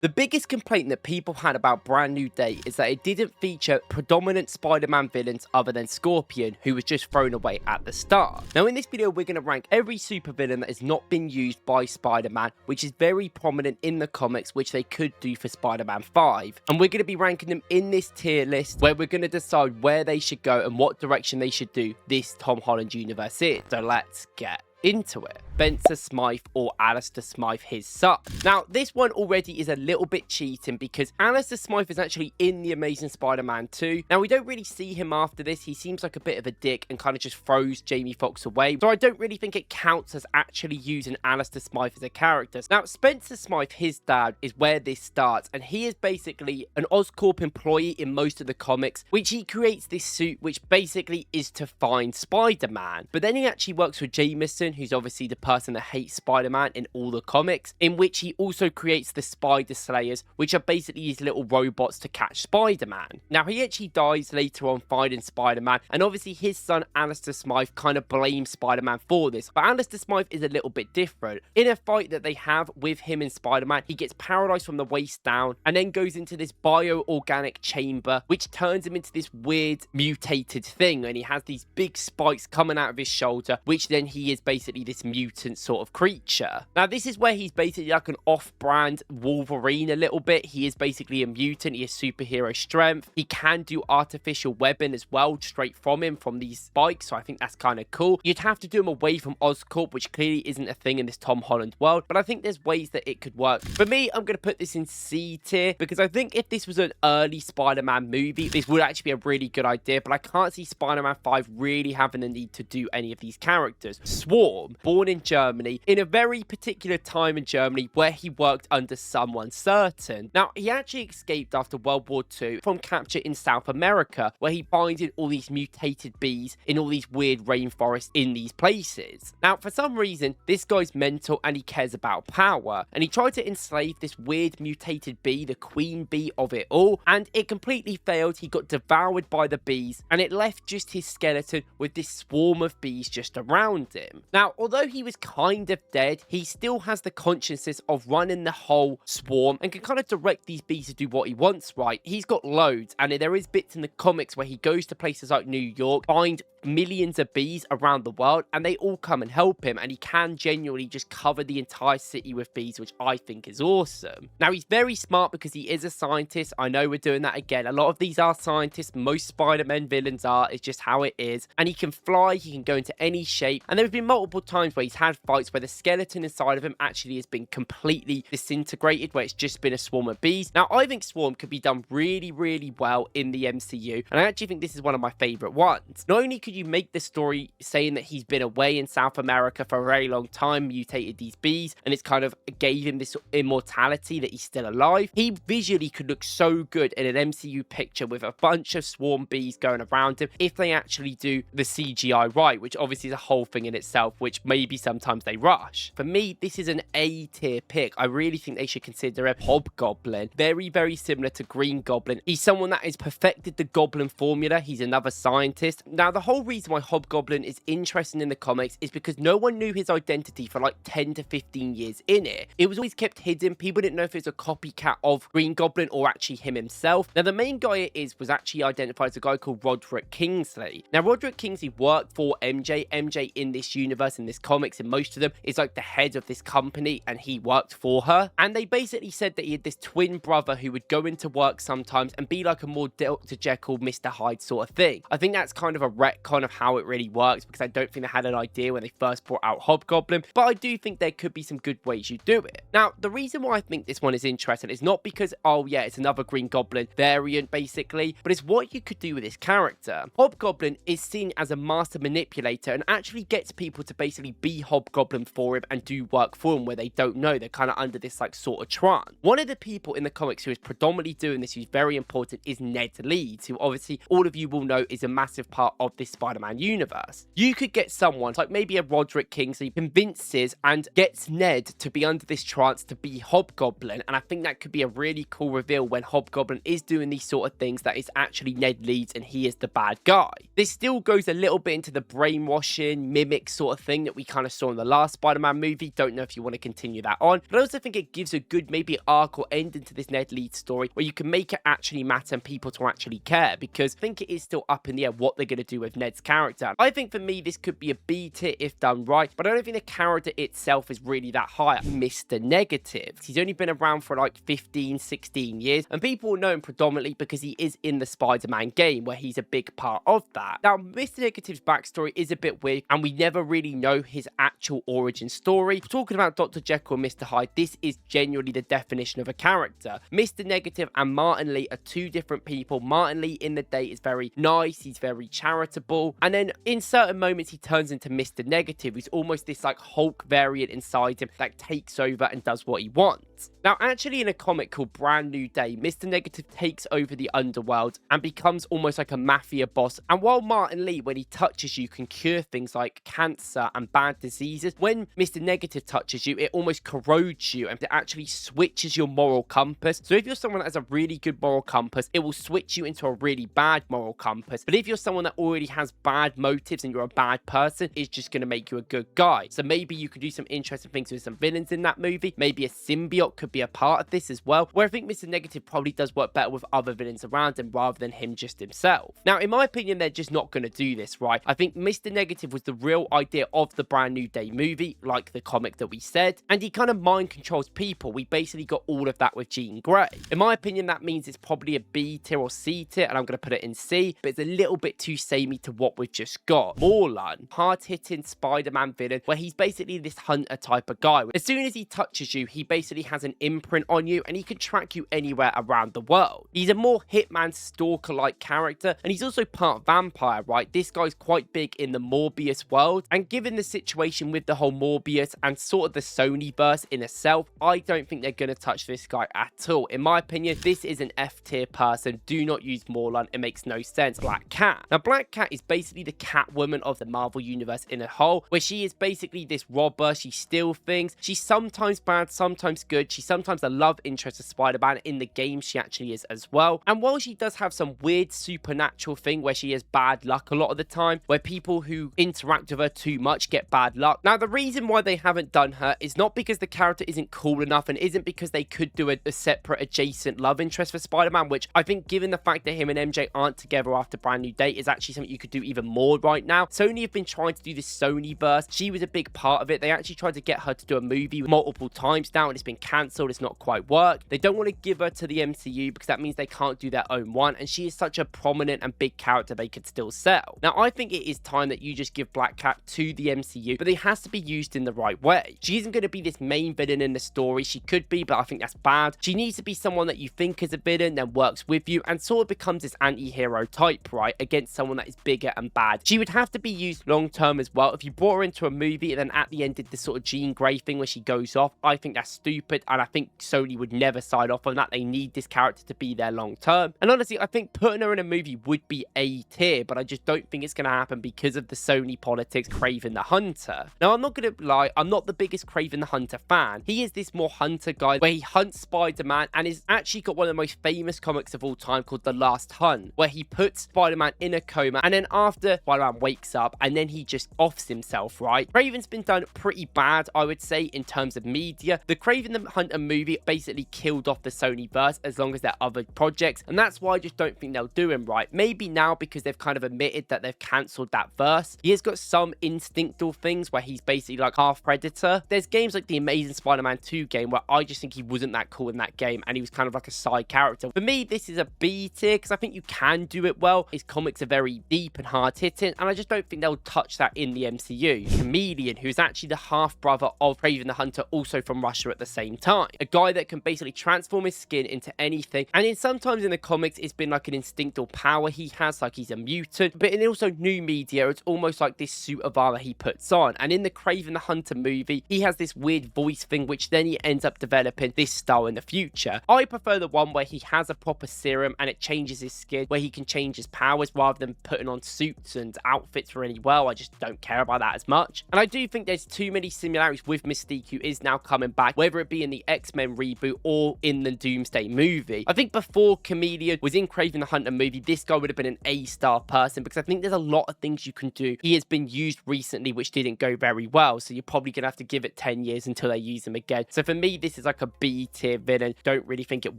The biggest complaint that people had about Brand New Day is that it didn't feature predominant Spider-Man villains other than Scorpion, who was just thrown away at the start. Now in this video we're going to rank every supervillain that has not been used by Spider-Man, which is very prominent in the comics, which they could do for Spider-Man 5. And we're going to be ranking them in this tier list where we're going to decide where they should go and what direction they should do this Tom Holland universe in. So let's get into it. Spencer Smythe, or Alistair Smythe, his son. Now, this one already is a little bit cheating because Alistair Smythe is actually in The Amazing Spider-Man 2. Now, we don't really see him after this. He seems like a bit of a dick and kind of just throws Jamie Foxx away. So I don't really think it counts as actually using Alistair Smythe as a character. Now, Spencer Smythe, his dad, is where this starts, and he is basically an Oscorp employee in most of the comics, which he creates this suit, which basically is to find Spider-Man. But then he actually works with Jameson, who's obviously the person that hates Spider-Man in all the comics, in which he also creates the Spider Slayers, which are basically these little robots to catch Spider-Man. Now, he actually dies later on finding Spider-Man, and obviously his son Alistair Smythe kind of blames Spider-Man for this, but Alistair Smythe is a little bit different. In a fight that they have with him and Spider-Man, he gets paralyzed from the waist down, and then goes into this bio-organic chamber, which turns him into this weird mutated thing, and he has these big spikes coming out of his shoulder, which then he is basically this mutant sort of creature. Now, this is where he's basically like an off-brand Wolverine a little bit. He is basically a mutant. He has superhero strength. He can do artificial webbing as well, straight from him, from these spikes, so I think that's kind of cool. You'd have to do him away from Oscorp, which clearly isn't a thing in this Tom Holland world, but I think there's ways that it could work. For me, I'm going to put this in C tier, because I think if this was an early Spider-Man movie, this would actually be a really good idea, but I can't see Spider-Man 5 really having the need to do any of these characters. Swarm, born in Germany, in a very particular time in Germany where he worked under someone certain. Now, he actually escaped after World War II from capture in South America, where he binded all these mutated bees in all these weird rainforests in these places. Now, for some reason, this guy's mental and he cares about power, and he tried to enslave this weird mutated bee, the queen bee of it all, and it completely failed. He got devoured by the bees, and it left just his skeleton with this swarm of bees just around him. Now, although he was kind of dead, he still has the consciousness of running the whole swarm and can kind of direct these bees to do what he wants, right? He's got loads, and there is bits in the comics where he goes to places like New York, find millions of bees around the world, and they all come and help him, and he can genuinely just cover the entire city with bees, which I think is awesome. Now, he's very smart because he is a scientist. I know we're doing that again. A lot of these are scientists. Most Spider-Man villains are. It's just how it is. And he can fly. He can go into any shape. And there have been multiple times where he's had fights where the skeleton inside of him actually has been completely disintegrated, where it's just been a swarm of bees. Now, I think Swarm could be done really, really well in the MCU, and I actually think this is one of my favorite ones. Not only could you make the story saying that he's been away in South America for a very long time, mutated these bees, and it's kind of gave him this immortality that he's still alive, he visually could look so good in an MCU picture with a bunch of swarm bees going around him if they actually do the CGI right, which obviously is a whole thing in itself, which maybe sometimes they rush. For me, this is an A tier pick. I really think they should consider a Hobgoblin. Very, very similar to Green Goblin. He's someone that has perfected the Goblin formula. He's another scientist. Now, the whole reason why Hobgoblin is interesting in the comics is because no one knew his identity for like 10 to 15 years in it. It was always kept hidden. People didn't know if it was a copycat of Green Goblin or actually him himself. Now, the main guy was actually identified as a guy called Roderick Kingsley. Now, Roderick Kingsley worked for MJ. MJ in this universe, in this comics, in most of them, is like the head of this company, and he worked for her. And they basically said that he had this twin brother who would go into work sometimes and be like a more Dr. Jekyll, Mr. Hyde sort of thing. I think that's kind of a retcon of how it really works, because I don't think they had an idea when they first brought out Hobgoblin, but I do think there could be some good ways you do it. Now, the reason why I think this one is interesting is not because, oh yeah, it's another Green Goblin variant basically, but it's what you could do with this character. Hobgoblin is seen as a master manipulator and actually gets people to basically be Hobgoblin for him and do work for him where they don't know. They're kind of under this like sort of trance. One of the people in the comics who is predominantly doing this, who's very important, is Ned Leeds, who obviously all of you will know is a massive part of this Spider-Man universe. You could get someone like maybe a Roderick Kingsley convinces and gets Ned to be under this trance to be Hobgoblin, and I think that could be a really cool reveal when Hobgoblin is doing these sort of things, that is actually Ned Leeds and he is the bad guy. This still goes a little bit into the brainwashing mimic sort of thing that we kind of saw in the last Spider-Man movie. Don't know if you want to continue that on, but I also think it gives a good maybe arc or ending to this Ned Leeds story where you can make it actually matter and people to actually care, because I think it is still up in the air what they're going to do with Ned's character. I think for me this could be a B tier if done right, but I don't think the character itself is really that high. Mr. Negative, he's only been around for like 15-16 years, and people know him predominantly because he is in the Spider-Man game where he's a big part of that. Now Mr. Negative's backstory is a bit weird and we never really know his actual origin story. Talking about Dr. Jekyll and Mr. Hyde, this is genuinely the definition of a character. Mr. Negative and Martin Lee are two different people. Martin Lee in the day is very nice, he's very charitable, and then in certain moments he turns into Mr. Negative, who's almost this like Hulk variant inside him that takes over and does what he wants. Now actually in a comic called Brand New Day, Mr. Negative takes over the underworld and becomes almost like a mafia boss, and while Martin Lee, when he touches you, can cure things like cancer and bad diseases, when Mr. Negative touches you, it almost corrodes you and it actually switches your moral compass. So if you're someone that has a really good moral compass, it will switch you into a really bad moral compass. But if you're someone that already has bad motives and you're a bad person, it's just going to make you a good guy. So maybe you could do some interesting things with some villains in that movie. Maybe a symbiote could be a part of this as well, where I think Mr. Negative probably does work better with other villains around him rather than him just himself. Now in my opinion, they're just not going to do this, right? I think Mr. Negative was the real idea of the Brand New Day movie, like the comic that we said, and he kind of mind controls people. We basically got all of that with Jean Grey. In my opinion, that means it's probably a B tier or C tier, and I'm going to put it in C, but it's a little bit too samey to what we've just got. Morlun, hard-hitting Spider-Man villain, where he's basically this hunter type of guy. As soon as he touches you, he basically has an imprint on you, and he can track you anywhere around the world. He's a more Hitman stalker-like character, and he's also part vampire, right? This guy's quite big in the Morbius world, and given the situation with the whole Morbius and sort of the Sony-verse in itself, I don't think they're going to touch this guy at all. In my opinion, this is an F tier person. Do not use Morlun. It makes no sense. Black Cat. Now, Black Cat is basically the Catwoman of the Marvel Universe in a whole, where she is basically this robber. She steals things. She's sometimes bad, sometimes good. She's sometimes the love interest of Spider-Man. In the game, she actually is as well. And while she does have some weird supernatural thing where she has bad luck a lot of the time, where people who interact with her too much get bad luck. Now, the reason why they haven't done her is not because the character isn't cool enough and isn't because they could do a separate adjacent love interest for Spider-Man, which I think given the fact that him and MJ aren't together after Brand New Day is actually something you could do even more right now. Sony have been trying to do this Sony-verse. She was a big part of it. They actually tried to get her to do a movie multiple times now and it's been cancelled. It's not quite worked. They don't want to give her to the MCU because that means they can't do their own one, and she is such a prominent and big character they could still sell. Now, I think it is time that you just give Black Cat to the MCU, but it has to be used in the right way. She isn't going to be this main villain in the story. She could be, but I think that's bad. She needs to be someone that you think is a villain, then works with you, and sort of becomes this anti-hero type, right, against someone that is bigger and bad. She would have to be used long-term as well. If you brought her into a movie and then at the end did this sort of Jean Grey thing where she goes off, I think that's stupid, and I think Sony would never sign off on that. They need this character to be there long-term. And honestly, I think putting her in a movie would be A tier, but I just don't think it's going to happen because of the Sony politics. Kraven the Hunter. Now, I'm not going to lie, I'm not the biggest Kraven the Hunter fan. He is this more hunter guy where he hunts Spider-Man and is actually got one of the most famous comics of all time called The Last Hunt, where he puts Spider-Man in a coma and then after Spider-Man wakes up and then he just offs himself, right? Kraven's been done pretty bad, I would say, in terms of media. The Kraven the Hunter movie basically killed off the Sony-verse as long as there are other projects, and that's why I just don't think they'll do him right. Maybe now because they've kind of admitted that they've cancelled that verse. He has got some instinctual things where he's basically like half Predator. There's games like the Amazing Spider-Man 2 game where I just think he wasn't that cool in that game and he was kind of like a side character. For me, this is a B tier because I think you can do it well. His comics are very deep and hard-hitting, and I just don't think they'll touch that in the MCU. Chameleon, who's actually the half-brother of Kraven the Hunter, also from Russia at the same time. A guy that can basically transform his skin into anything, and sometimes in the comics it's been like an instinctual power he has, like he's a mutant, but in also new media it's almost like this suit of armor he puts on. And in the Kraven the Hunter movie, he has this weird voice thing, which then he ends up developing this style in the future. I prefer the one where he has a proper serum and it changes his skin, where he can change his powers rather than putting on suits and outfits really well. I just don't care about that as much. And I do think there's too many similarities with Mystique, who is now coming back, whether it be in in the X-Men reboot or in the Doomsday movie. I think before Chameleon was in Kraven the Hunter movie, this guy would have been an A-star person, because I think there's a lot of things you can do. He has been used recently which didn't go very well, so you're probably gonna have to give it 10 years until they use him again. So for me, this is like a B-tier villain. Don't really think it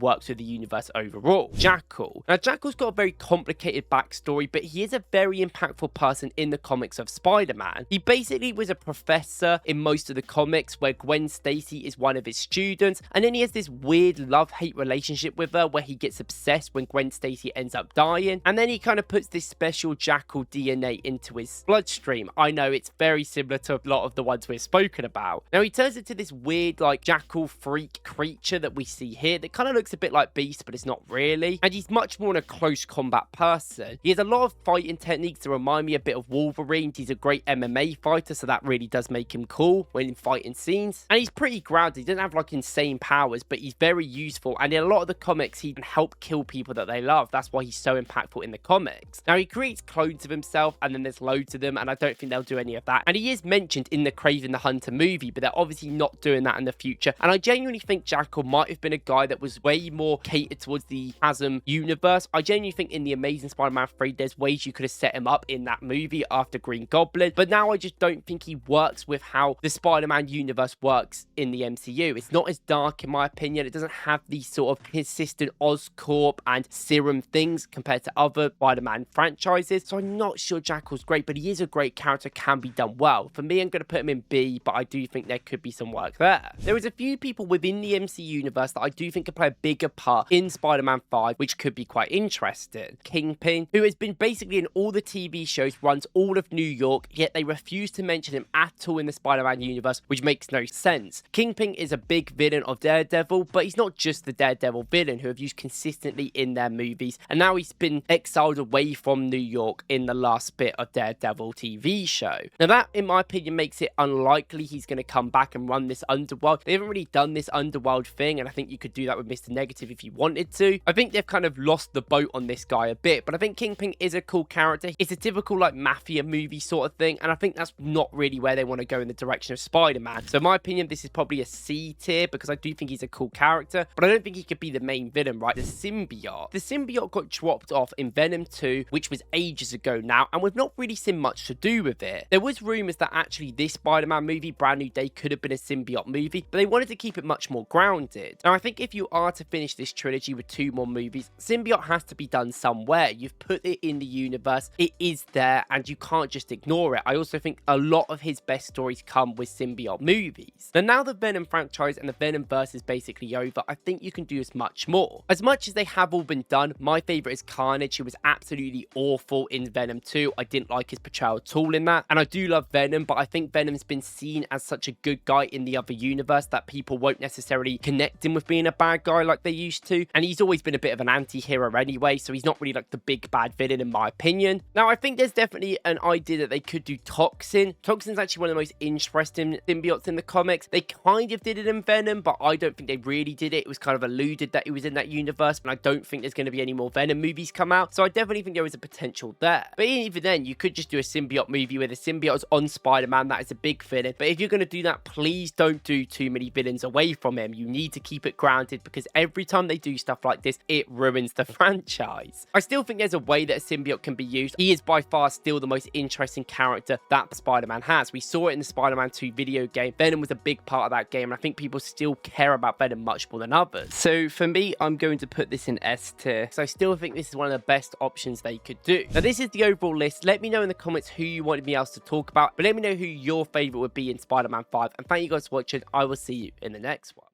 works with the universe overall. Jackal. Now, Jackal's got a very complicated backstory, but he is a very impactful person in the comics of Spider-Man. He basically was a professor in most of the comics, where Gwen Stacy is one of his students, and then he has this weird love-hate relationship with her where he gets obsessed when Gwen Stacy ends up dying, and then he kind of puts this special Jackal DNA into his bloodstream. I know it's very similar to a lot of the ones we've spoken about. Now, he turns into this weird like Jackal freak creature that we see here that kind of looks a bit like Beast, but it's not really, and he's much more a close combat person. He has a lot of fighting techniques that remind me a bit of Wolverine. He's a great MMA fighter, so that really does make him cool when in fighting scenes, and he's pretty grounded. He doesn't have like insane powers, but he's very useful, and in a lot of the comics he can help kill people that they love. That's why he's so impactful in the comics. Now, he creates clones of himself, and then there's loads of them, and I don't think they'll do any of that, and he is mentioned in the Kraven the Hunter movie, but they're obviously not doing that in the future. And I genuinely think Jackal might have been a guy that was way more catered towards the Chasm universe. I genuinely think in the Amazing Spider-Man 3 there's ways you could have set him up in that movie after Green Goblin, but now I just don't think he works with how the Spider-Man universe works in the MCU. It's not as dark in my opinion. It doesn't have these sort of consistent Oscorp and Serum things compared to other Spider-Man franchises, so I'm not sure Jackal's great, but he is a great character, can be done well. For me, I'm going to put him in B, but I do think there could be some work there. There is a few people within the MCU universe that I do think could play a bigger part in Spider-Man 5, which could be quite interesting. Kingpin, who has been basically in all the TV shows, runs all of New York, yet they refuse to mention him at all in the Spider-Man universe, which makes no sense. Kingpin is a big villain of Daredevil, but he's not just the Daredevil villain who have used consistently in their movies, and now he's been exiled away from New York in the last bit of Daredevil TV show. Now that, in my opinion, makes it unlikely he's going to come back and run this underworld. They haven't really done this underworld thing, and I think you could do that with Mr. Negative if you wanted to. I think they've kind of lost the boat on this guy a bit, but I think Kingpin is a cool character. It's a typical like mafia movie sort of thing, and I think that's not really where they want to go in the direction of Spider-Man. So in my opinion, this is probably a C tier, because I do think he's a cool character, but I don't think he could be the main villain, right? The symbiote. The symbiote got dropped off in Venom 2, which was ages ago now, and we've not really seen much to do with it. There was rumors that actually this Spider-Man movie, Brand New Day, could have been a symbiote movie, but they wanted to keep it much more grounded. Now, I think if you are to finish this trilogy with 2 more movies, symbiote has to be done somewhere. You've put it in the universe, it is there, and you can't just ignore it. I also think a lot of his best stories come with symbiote movies. Now the Venom franchise and the Venomverse is basically over, I think you can do as much more. As much as they have all been done, my favourite is Carnage, who was absolutely awful in Venom 2. I didn't like his portrayal at all in that, and I do love Venom, but I think Venom's been seen as such a good guy in the other universe that people won't necessarily connect him with being a bad guy like they used to, and he's always been a bit of an anti-hero anyway, so he's not really like the big bad villain in my opinion. Now, I think there's definitely an idea that they could do Toxin. Toxin's actually one of the most interesting symbiotes in the comics. They kind of did it in Venom, but I don't think they really did it. It was kind of alluded that he was in that universe, but I don't think there's going to be any more Venom movies come out, so I definitely think there is a potential there. But even then, you could just do a symbiote movie where the symbiote is on Spider-Man. That is a big villain, but if you're going to do that, please don't do too many villains away from him. You need to keep it grounded, because every time they do stuff like this, it ruins the franchise. I still think there's a way that a symbiote can be used. He is by far still the most interesting character that Spider-Man has. We saw it in the Spider-Man 2 video game. Venom was a big part of that game, and I think people still care about Venom much more than others. So for me, I'm going to put this in S tier, because I still think this is one of the best options they could do. Now, this is the overall list. Let me know in the comments who you wanted me else to talk about, but let me know who your favorite would be in Spider-Man 5, and thank you guys for watching. I will see you in the next one.